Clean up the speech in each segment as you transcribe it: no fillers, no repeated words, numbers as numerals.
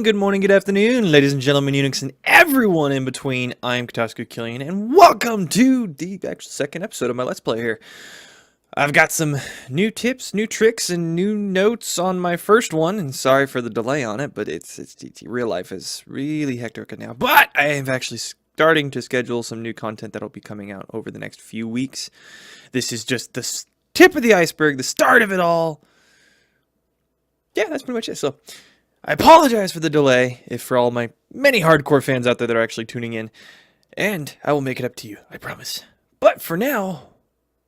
good morning, good afternoon, ladies and gentlemen, eunuchs, and everyone in between. I'm Katasku Killian, and welcome to the actual second episode of my Let's Play here. I've got some new tips, new tricks, and new notes on my first one, and sorry for the delay on it, but it's real life is really hectic now. But I am actually starting to schedule some new content that'll be coming out over the next few weeks. This is just the tip of the iceberg, the start of it all. Yeah, that's pretty much it. So I apologize for the delay, if for all my many hardcore fans out there that are actually tuning in, and I will make it up to you, I promise. But for now,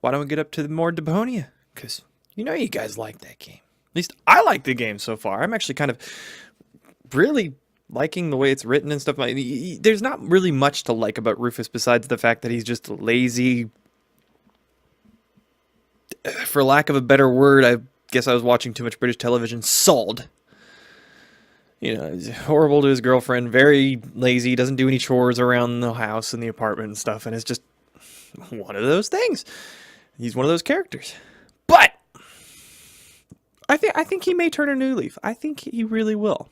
why don't we get up to the more Deponia? Because you know you guys like that game. At least I like the game so far. I'm actually kind of really liking the way it's written and stuff. There's not really much to like about Rufus besides the fact that he's just lazy. For lack of a better word, I guess I was watching too much British television. Sod. You know, he's horrible to his girlfriend, very lazy, doesn't do any chores around the house and the apartment and stuff, and it's just one of those things. He's one of those characters. But I think he may turn a new leaf. I think he really will.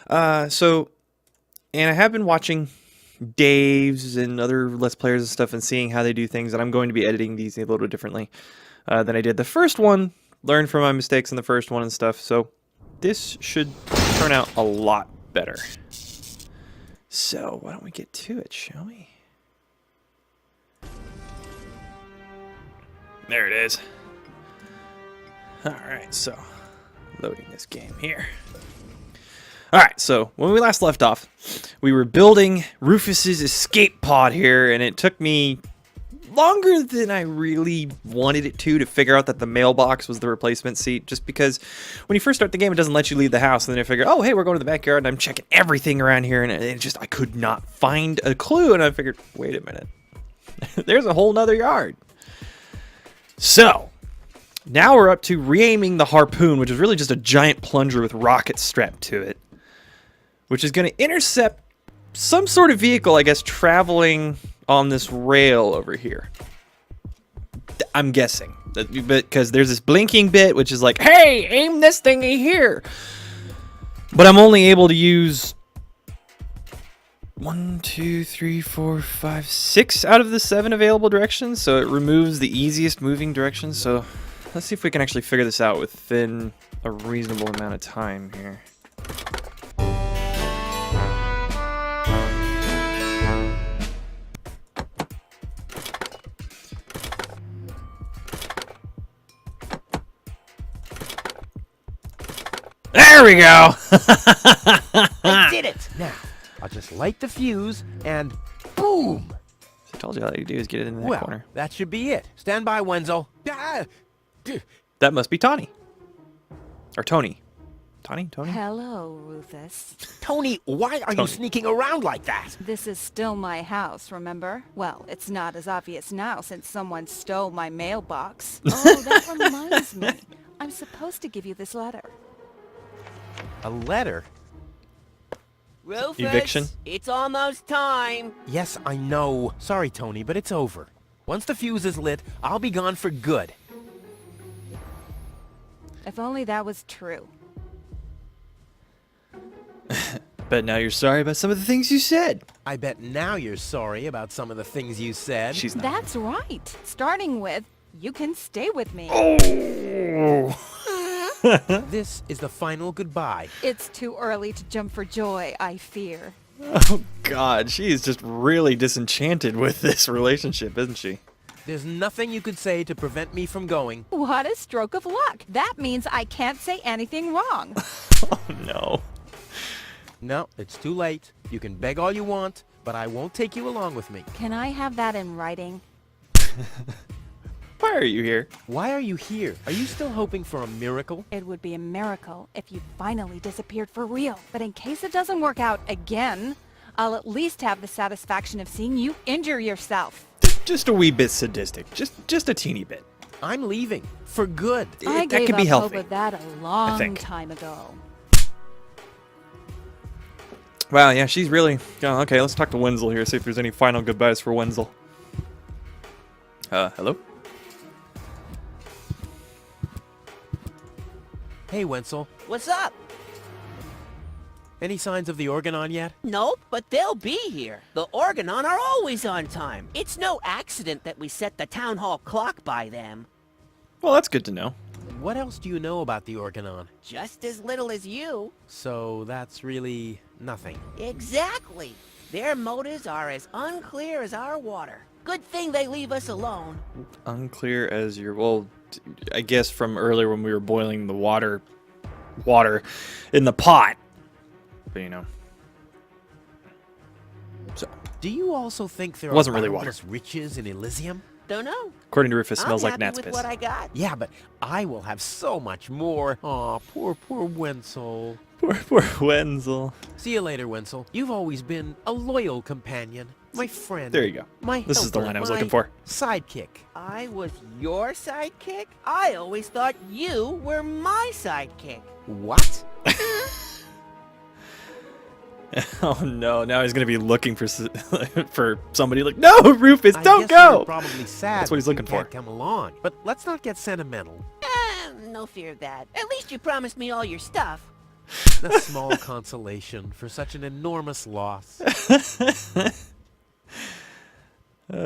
And I have been watching Dave's and other Let's Players and stuff and seeing how they do things, and I'm going to be editing these a little differently than I did the first one. Learned from my mistakes in the first one and stuff, so this should turn out a lot better. So, why don't we get to it, shall we? There it is. Alright, so, loading this game here. Alright, so, when we last left off, we were building Rufus's escape pod here, and it took me longer than I really wanted it to figure out that the mailbox was the replacement seat, just because when you first start the game, it doesn't let you leave the house, and then I figure, oh, hey, we're going to the backyard, and I'm checking everything around here, and I could not find a clue, and I figured, wait a minute, there's a whole nother yard. So, now we're up to re-aiming the harpoon, which is really just a giant plunger with rockets strapped to it, which is going to intercept some sort of vehicle, I guess, traveling on this rail over here. I'm guessing. Because there's this blinking bit, which is like, hey, aim this thingy here. But I'm only able to use 1, 2, 3, 4, 5, 6 out of the 7 available directions. So it removes the easiest moving directions. So let's see if we can actually figure this out within a reasonable amount of time here. There we go! I did it! Now, I'll just light the fuse, and boom! I told you all you do is get it in that corner. That should be it. Stand by, Wenzel. That must be Tawny. Or Tony. Tawny? Hello, Rufus. Tony, why are you sneaking around like that? This is still my house, remember? Well, it's not as obvious now since someone stole my mailbox. Oh, that reminds me. I'm supposed to give you this letter. A letter? Rufus, Eviction? it's almost time. Yes, I know. Sorry, Tony, but it's over. Once the fuse is lit, I'll be gone for good. If only that was true. But now you're sorry about some of the things you said. I bet now you're sorry about some of the things you said. She's not. That's right. Starting with, you can stay with me. Oh! This is the final goodbye. It's too early to jump for joy, I fear. Oh, God. She is just really disenchanted with this relationship, isn't she? There's nothing you could say to prevent me from going. What a stroke of luck. That means I can't say anything wrong. Oh, no. No, it's too late. You can beg all you want, but I won't take you along with me. Can I have that in writing? Why are you here? Why are you here? Are you still hoping for a miracle? It would be a miracle if you finally disappeared for real. But in case it doesn't work out again, I'll at least have the satisfaction of seeing you injure yourself. Just a wee bit sadistic. Just a teeny bit. I'm leaving. For good. I That gave could be up healthy. hope of that a long think. time ago. Wow, yeah, she's really... Oh, okay, let's talk to Wenzel here, see if there's any final goodbyes for Wenzel. Hello? Hey, Wenzel. What's up? Any signs of the Organon yet? Nope, but they'll be here. The Organon are always on time. It's no accident that we set the town hall clock by them. Well, that's good to know. What else do you know about the Organon? Just as little as you. So that's really nothing. Exactly. Their motives are as unclear as our water. Good thing they leave us alone. Unclear as your... Well, I guess from earlier when we were boiling the water in the pot. But, you know. So, Do you also think there Wasn't are really boundless riches in Elysium? Don't know. according to Rufus, smells I'm like happy gnat's with piss. what I got. Yeah, but I will have so much more. Aw, poor Wenzel. Poor Wenzel. See you later, Wenzel. You've always been a loyal companion. My friend. There you go. My This is the helper, line I was my looking for. Sidekick. I was your sidekick? I always thought you were my sidekick. What? Oh no! Now he's gonna be looking for for somebody. Like, no, Rufus, I don't guess you're go. probably sad. That's what he's that you looking for. can't come along. But let's not get sentimental. No fear of that. At least you promised me all your stuff. A small consolation for such an enormous loss. You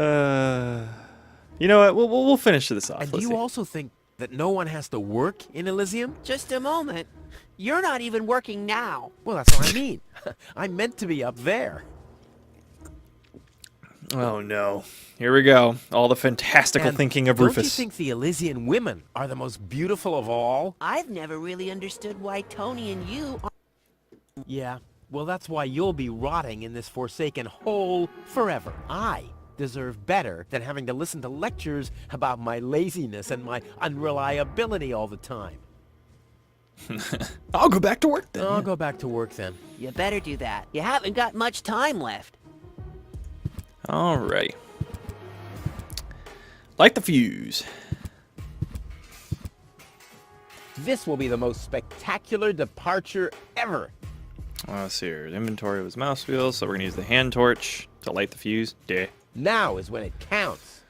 know what? We'll finish this off. And do Let's you see. also think that no one has to work in Elysium? Just a moment. You're not even working now. Well, that's what I mean. I'm meant to be up there. Oh no! Here we go. All the fantastical And thinking of don't Rufus. you think the Elysian women are the most beautiful of all? I've never really understood why Tony and you are... Yeah, well, that's why you'll be rotting in this forsaken hole forever. I deserve better than having to listen to lectures about my laziness and my unreliability all the time. I'll go back to work then. I'll go back to work then. You better do that. You haven't got much time left. Alrighty. Light the fuse. This will be the most spectacular departure ever. Let's see here. Inventory was mouse wheel, so we're gonna use the hand torch to light the fuse. Yeah. Now is when it counts.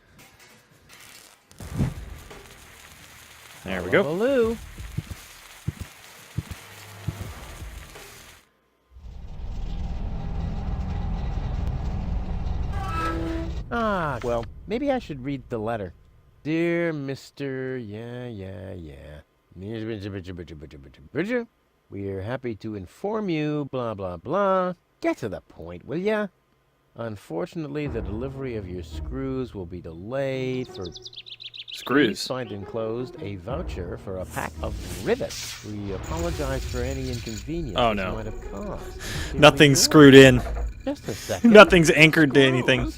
There we go. Baloo. Ah, well, maybe I should read the letter. Dear Mr. We're happy to inform you, blah, blah, blah. Get to the point, will ya? Unfortunately, the delivery of your screws will be delayed for... Please Screws. find enclosed a voucher for a pack of rivets. We apologize for any inconvenience Oh, this no. might have caused. Sincerely Nothing's yours. screwed in. Just a second. Nothing's anchored to anything.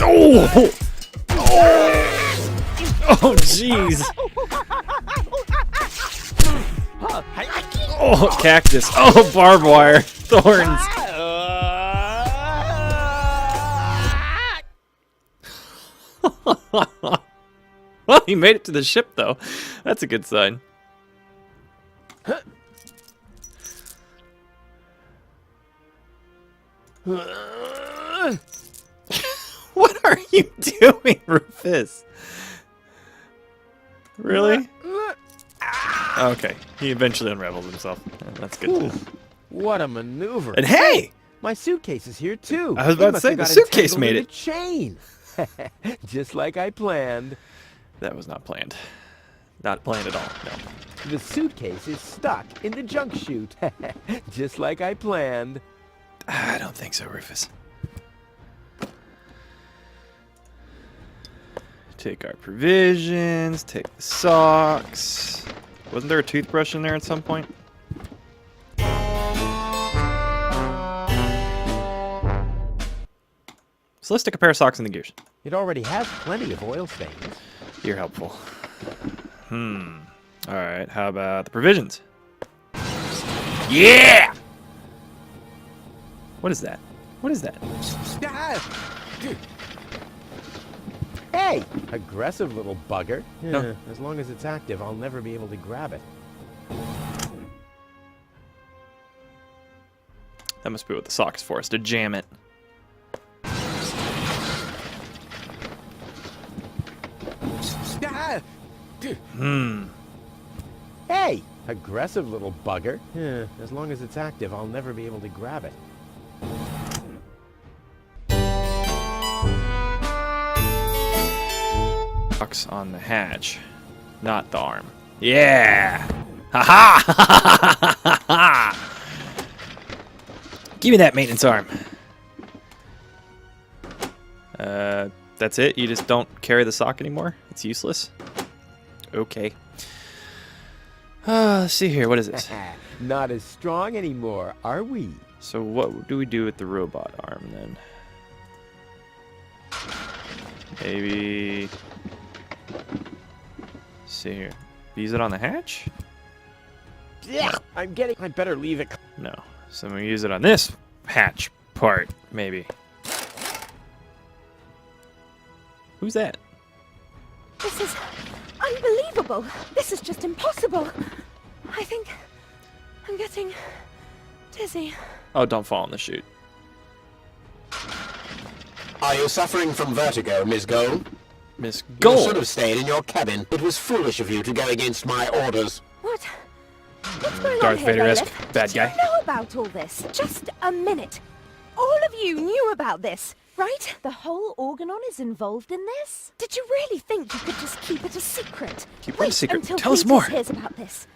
Oh! Oh, jeez. Oh, cactus. Oh, barbed wire. Thorns. Well, he made it to the ship, though. That's a good sign. What are you doing, Rufus? Really? Okay, he eventually unravels himself. That's good. What a maneuver. And hey! My suitcase is here too. I was It about to must say, have the got suitcase entangled made in it. the chain. Just like I planned. That was not planned. Not planned at all, no. The suitcase is stuck in the junk chute. Just like I planned. I don't think so, Rufus. Take our provisions, take the socks. Wasn't there a toothbrush in there at some point? So let's stick a pair of socks in the gears. It already has plenty of oil stains. You're helpful. Alright, how about the provisions? Yeah! What is that? What is that? Hey! Aggressive little bugger. No. Yeah, as long as it's active, I'll never be able to grab it. That must be what the sock's for, is to jam it. Hey, aggressive little bugger. As long as it's active, I'll never be able to grab it. Box on the hatch, not the arm. Yeah! Ha-ha! Give me that maintenance arm. That's it? You just don't carry the sock anymore? It's useless? Okay. Let's see here. What is this? Not as strong anymore, are we? So what do we do with the robot arm then? Maybe... Let's see here. Use it on the hatch? Yeah, I better leave it. No. So I'm going to use it on this hatch part, maybe. Who's that? This is unbelievable. This is just impossible. I think I'm getting dizzy. Oh, don't fall in the chute. Are you suffering from vertigo, Miss Gold? Miss You should Gold! have stayed in your cabin. It was foolish of you to go against my orders. What's going Darth on here, Vader-esque Bailiff? bad Did guy. you know about all this? Just a minute. All of you knew about this, right? The whole Organon is involved in this? Did you really think you could just keep it a secret? Keep what a Wait secret? until Tell us Peters more. hears about this.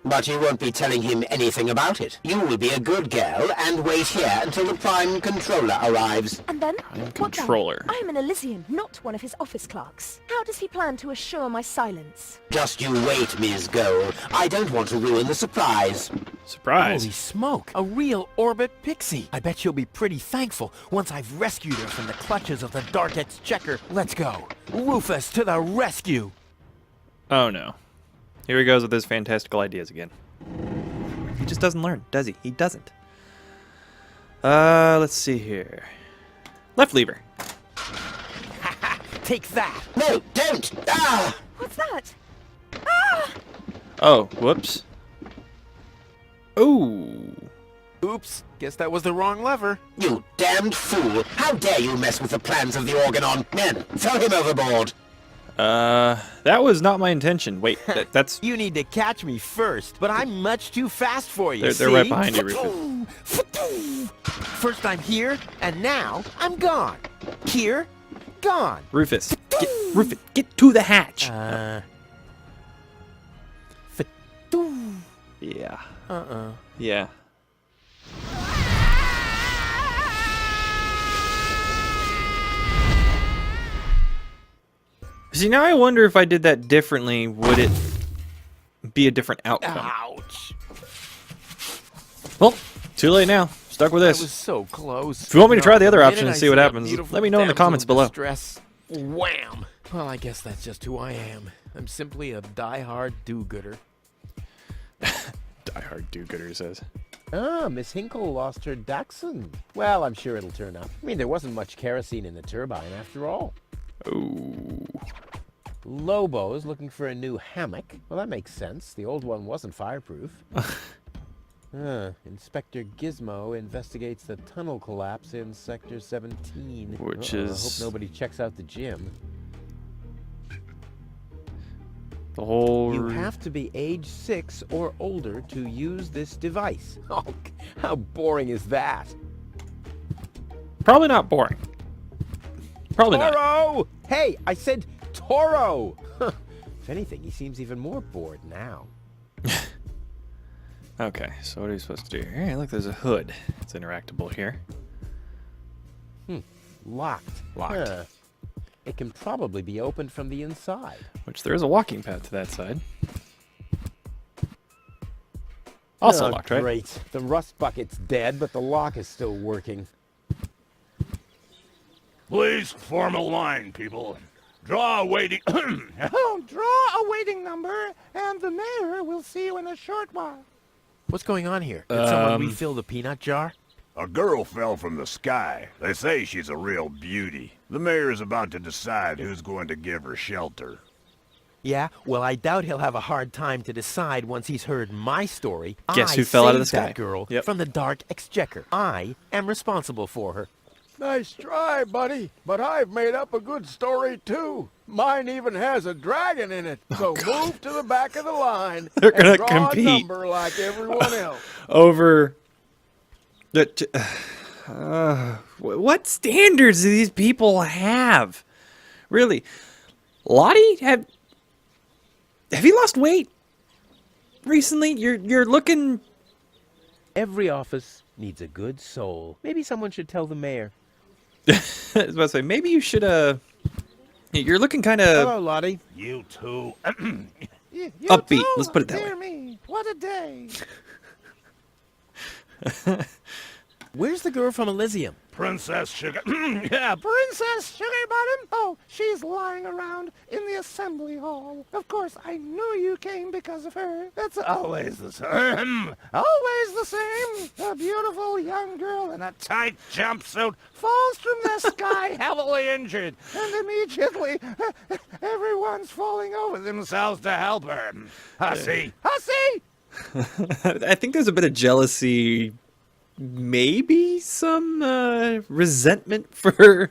But you won't be telling him anything about it. You will be a good girl and wait here until the Prime Controller arrives. And then? Prime What then? Controller. I'm an Elysian, not one of his office clerks. How does he plan to assure my silence? Just you wait, Miss Gold. I don't want to ruin the surprise. Surprise. Holy smoke! A real orbit pixie! I bet she'll be pretty thankful once I've rescued her from the clutches of the Dark Exchequer. Let's go! Rufus to the rescue! Oh no. Here he goes with his fantastical ideas again. He just doesn't learn, does he? He doesn't. Let's see here. Left lever. Take that! No, don't! Ah! What's that? Oh, whoops. Ooh. Oops, guess that was the wrong lever. You damned fool! How dare you mess with the plans of the Organon? Men, throw him overboard! That was not my intention. Wait, that's... You need to catch me first, but I'm much too fast for you, They're right behind you, Rufus. First I'm here, and now I'm gone. Here, gone. Rufus, get to the hatch. Yeah. Yeah. See, now I wonder if I did that differently, would it be a different outcome? Ouch. Well, too late now. Stuck with That this. was so close. If you want me to try the other minute option and I see what a happens, beautiful let me know in the damsel comments below. distress, wham! Well, I guess that's just who I am. I'm simply a die-hard do-gooder. Die-hard do-gooder says. Ah, Miss Hinkle lost her Dachshund. Well, I'm sure it'll turn up. I mean, there wasn't much kerosene in the turbine after all. Ooh. Lobo's looking for a new hammock. Well, that makes sense. The old one wasn't fireproof. Inspector Gizmo investigates the tunnel collapse in Sector 17. Which I is... hope nobody checks out the gym. The whole... You have to be age 6 or older to use this device. Oh, how boring is that? Probably not boring. Probably not. Toro! Hey, I said Toro! If anything, he seems even more bored now. Okay, so what are you supposed to do here? Hey, look, there's a hood. It's interactable here. Locked. Locked. Huh. It can probably be opened from the inside. Which there is a walking path to that side. Also Oh, locked, right? Great. The rust bucket's dead, but the lock is still working. Please form a line, people. Draw a waiting... Draw a waiting number, and the mayor will see you in a short while. What's going on here? Did someone refill the peanut jar? A girl fell from the sky. They say she's a real beauty. The mayor is about to decide who's going to give her shelter. Yeah, well, I doubt he'll have a hard time to decide once he's heard my story. Guess I who fell out of the saved that sky? girl Yep. from the Dark Exchequer. I am responsible for her. Nice try, buddy. But I've made up a good story, too. Mine even has a dragon in it. So move to the back of the line They're gonna and draw compete. a number like everyone else. Over what standards do these people have? Really, Lottie, have you lost weight recently? You're looking. Every office needs a good soul. Maybe someone should tell the mayor. I was about to say maybe you should You're looking kind Hello, of Lottie. You too. You upbeat. too? Let's put it that Dear way. me, what a day. Where's the girl from Elysium? Princess Sugar. Yeah, Princess Sugarbottom. Oh, she's lying around in the assembly hall. Of course, I knew you came because of her. That's always the same. Always the same. A beautiful young girl in a tight jumpsuit falls from the sky heavily injured. And immediately, everyone's falling over themselves to help her. Hussy! Hussy! I think there's a bit of jealousy, maybe some resentment for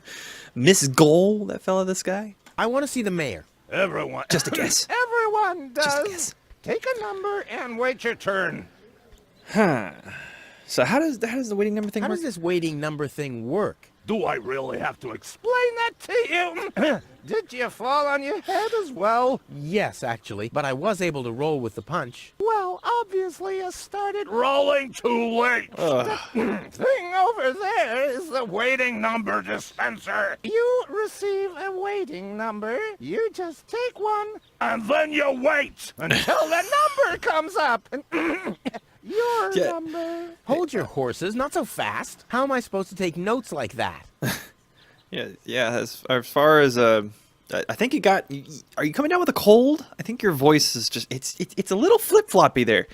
Miss Goal that fell out of the sky. I want to see the mayor. Everyone. Just a guess. Everyone Just a does. guess. Take a number and wait your turn. Huh. So how does the waiting number thing How work? does this waiting number thing work? Do I really have to explain? Explain that to you. Did you fall on your head as well? Yes, actually, but I was able to roll with the punch. Well, obviously you started Rolling too late. thing over there is the Waiting number dispenser. you receive a waiting number. You just take one And then you wait. till the number comes up. Your Yeah. number. Hold your horses, not so fast. How am I supposed to take notes like that? Yeah. As far as I think you got. Are you coming down with a cold? I think your voice is just it's a little flip floppy there.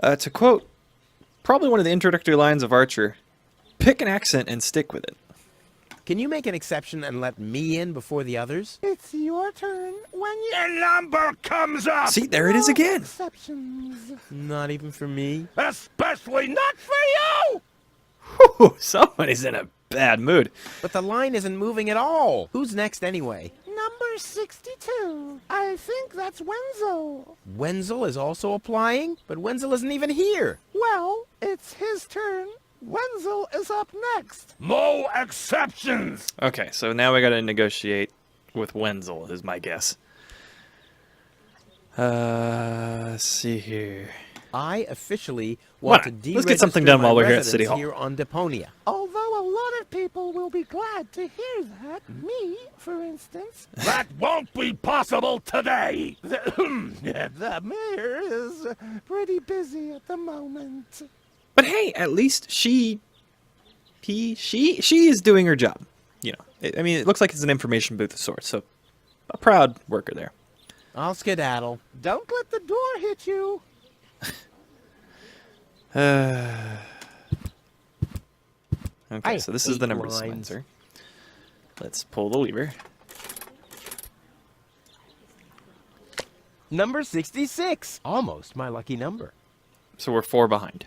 To quote probably one of the introductory lines of Archer, pick an accent and stick with it. Can you make an exception and let me in before the others? It's your turn when you... Your number comes up. See, there it is No again. exceptions. Not even for me. Especially not for you. Whew, somebody's in a bad mood. But the line isn't moving at all. Who's next anyway? Number 62. I think that's Wenzel. Wenzel is also applying? But Wenzel isn't even here. Well, it's his turn. Wenzel is up next. No exceptions. Okay, so now we got to negotiate with Wenzel, is my guess. Let's see here. I officially What? want to Let's get something deregister done my while we're here at City residence Hall. here on Deponia. Although a lot of people will be glad to hear that. Me, for instance. That won't be possible today. The mayor is pretty busy at the moment. But hey, at least she is doing her job. You know, I mean, it looks like it's an information booth of sorts. So, a proud worker there. I'll skedaddle. Don't let the door hit you. Okay, so this is the hate number lines. dispenser. Let's pull the lever. Number 66. Almost my lucky number. So we're 4 behind.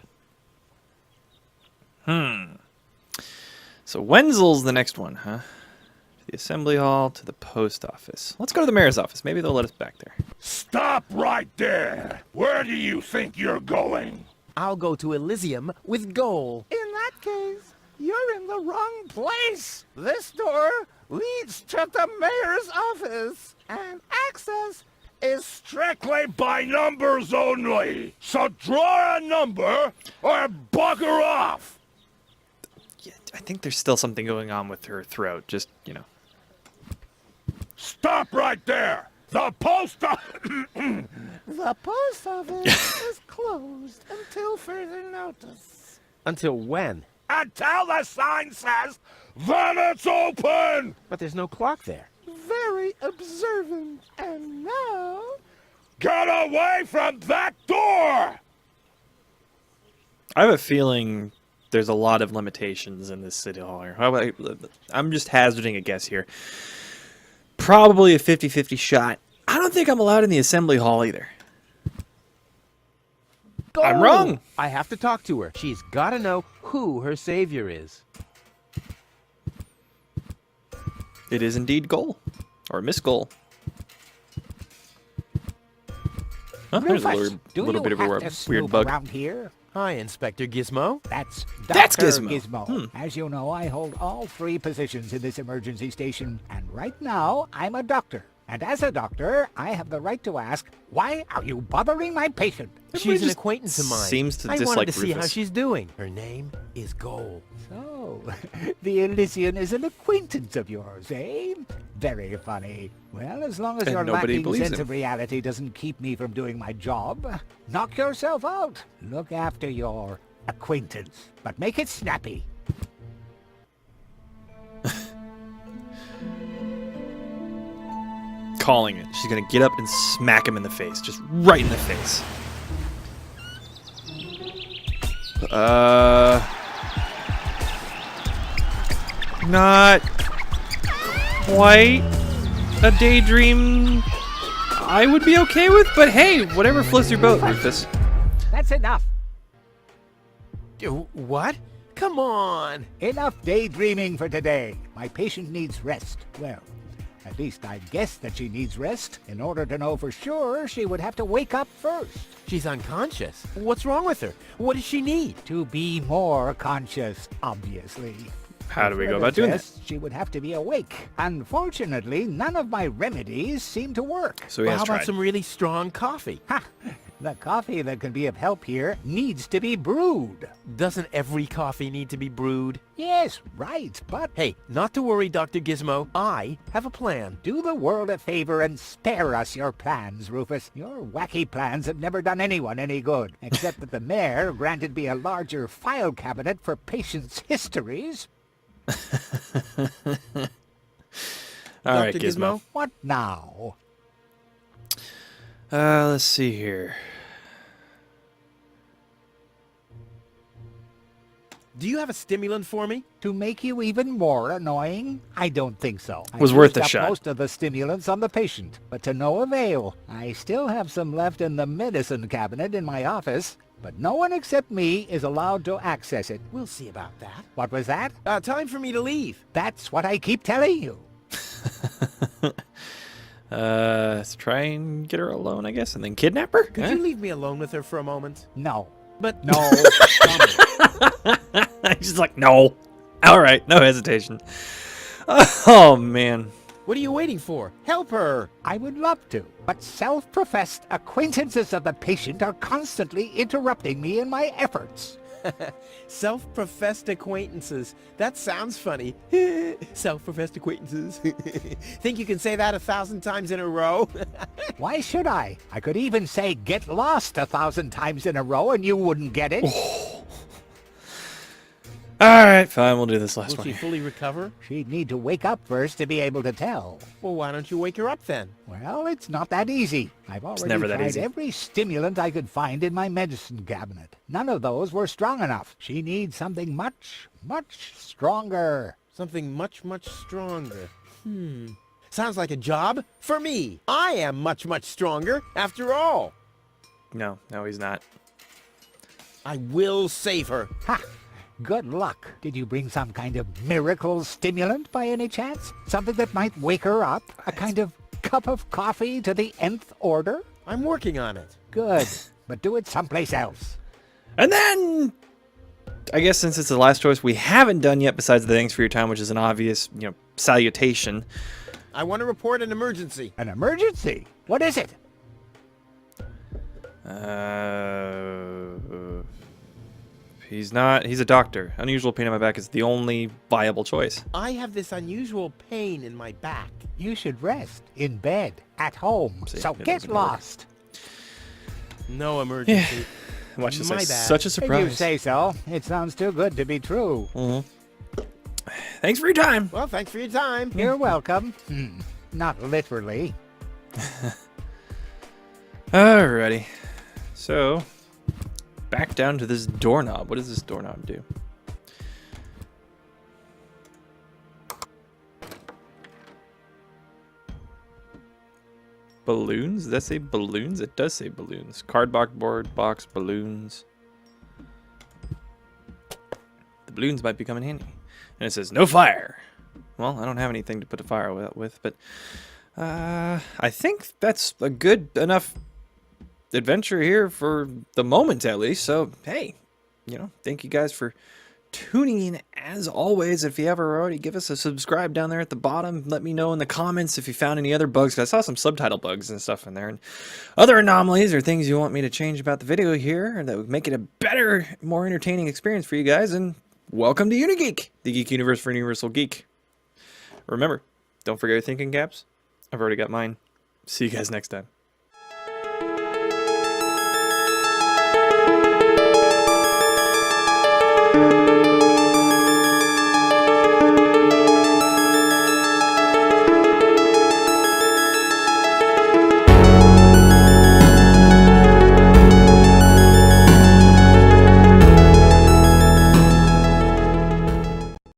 So Wenzel's the next one, huh? To the assembly hall, to the post office. Let's go to the mayor's office. Maybe they'll let us back there. Stop right there. Where do you think you're going? I'll go to Elysium with Goal. In that case, you're in the wrong place. This door leads to the mayor's office, and access is Strictly by numbers only. So draw a number or bugger off. Yeah, I think there's still something going on with her throat. Just, you know. Stop right there. The post The post office is closed until further notice. Until when? until the sign says, then it's open. But there's no clock there. Very observant. And now... Get away from that door. I have a feeling there's a lot of limitations in this city hall here. I'm just hazarding a guess here. Probably a 50-50 shot. I don't think I'm allowed in the assembly hall either. I'm wrong. I have to talk to her. She's got to know who her savior is. It is indeed Goal. Or Miss Goal. Oh, there's a little bit of a weird bug. around here? Hi, Inspector Gizmo. That's That's Dr. Gizmo. As you know, I hold all 3 positions in this emergency station, and right now, I'm a doctor. And as a doctor, I have the right to ask, why are you bothering my patient? She's an just acquaintance of mine. seems to I wanted dislike to see how Rufus. she's doing. Her name is Goal. So, the Elysian is an acquaintance of yours, eh? Very funny. Well, as long as And your nobody lacking believes sense him. of reality doesn't keep me from doing my job, knock yourself out. Look after your acquaintance, but make it snappy. Calling it. She's gonna get up and smack him in the face. Just right in the face. Not quite a daydream I would be okay with, but hey, whatever floats your boat, Rufus. That's enough. What? Come on. Enough daydreaming for today. My patient needs rest. Well, at least I guess that she needs rest. In order to know for sure, she would have to wake up first. She's unconscious. What's wrong with her? What does she need? To be more conscious, obviously. How do we go Further about doing that? tests, she would have to be awake. Unfortunately, none of my remedies seem to work. So he Well, has how about tried. some really strong coffee? Ha! The coffee that can be of help here needs to be brewed. Doesn't every coffee need to be brewed? Yes, right, but Hey, not to worry, Dr. Gizmo. I have a plan. do the world a favor and spare us your plans, Rufus. Your wacky plans have never done anyone any good, except that the mayor granted me a larger file cabinet for patients' histories. All right, Dr. Gizmo. What now? Let's see here. Do you have a stimulant for me? To make you even more annoying? I don't think so. Was I worth used a up shot. most of the stimulants on the patient, but to no avail. I still have some left in the medicine cabinet in my office, but no one except me is allowed to access it. We'll see about that. What was that? Time for me to leave. That's what I keep telling you. Let's try and get her alone, I guess, and then kidnap her? Could you leave me alone with her for a moment? No. But No. She's like, no. All right, no hesitation. Oh, man. what are you waiting for? Help her. I would love to, but self-professed acquaintances of the patient are constantly interrupting me in my efforts. Self-professed acquaintances. That sounds funny. Self-professed acquaintances. Think you can say that 1,000 times in a row? Why should I? I could even say get lost 1,000 times in a row and you wouldn't get it. All right, fine, we'll do this last Will one she here. fully recover? She'd need to wake up first to be able to tell. Well, why don't you wake her up then? Well, it's not that easy. I've already never that tried easy. every stimulant I could find in my medicine cabinet. None of those were strong enough. She needs something much, much stronger. Something much, much stronger. Sounds like a job for me. I am much, much stronger after all. No, he's not. I will save her. Ha! Good luck. Did you bring some kind of miracle stimulant by any chance? Something that might wake her up? A kind of cup of coffee to the nth order? I'm working on it. Good. But do it someplace else. And then, I guess since it's the last choice we haven't done yet, besides the thanks for your time, which is an obvious, salutation. I want to report an emergency. An emergency? What is it? He's a doctor. Unusual pain in my back is the only viable choice. I have this unusual pain in my back. You should rest in bed, at home. See, So it get doesn't work. lost. No emergency. Watch this, My like, bad. such a If you surprise. say so. It sounds too good to be true. Thanks for your time. Well, thanks for your time. You're welcome. Not literally. Alrighty. So, back down to this doorknob. What does this doorknob do? Balloons? Does that say balloons? It does say balloons. Cardboard box, balloons. The balloons might be coming handy. And it says, no fire. Well, I don't have anything to put a fire with, but I think that's a good enough adventure here for the moment, at least. So, hey, you know, thank you guys for tuning in as always. If you ever already, give us a subscribe down there at the bottom. Let me know in the comments if you found any other bugs, 'cause I saw some subtitle bugs and stuff in there, and other anomalies or things you want me to change about the video here that would make it a better, more entertaining experience for you guys. And welcome to Unigeek, the geek universe for Universal Geek. Remember, don't forget your thinking caps. I've already got mine. See you guys next time.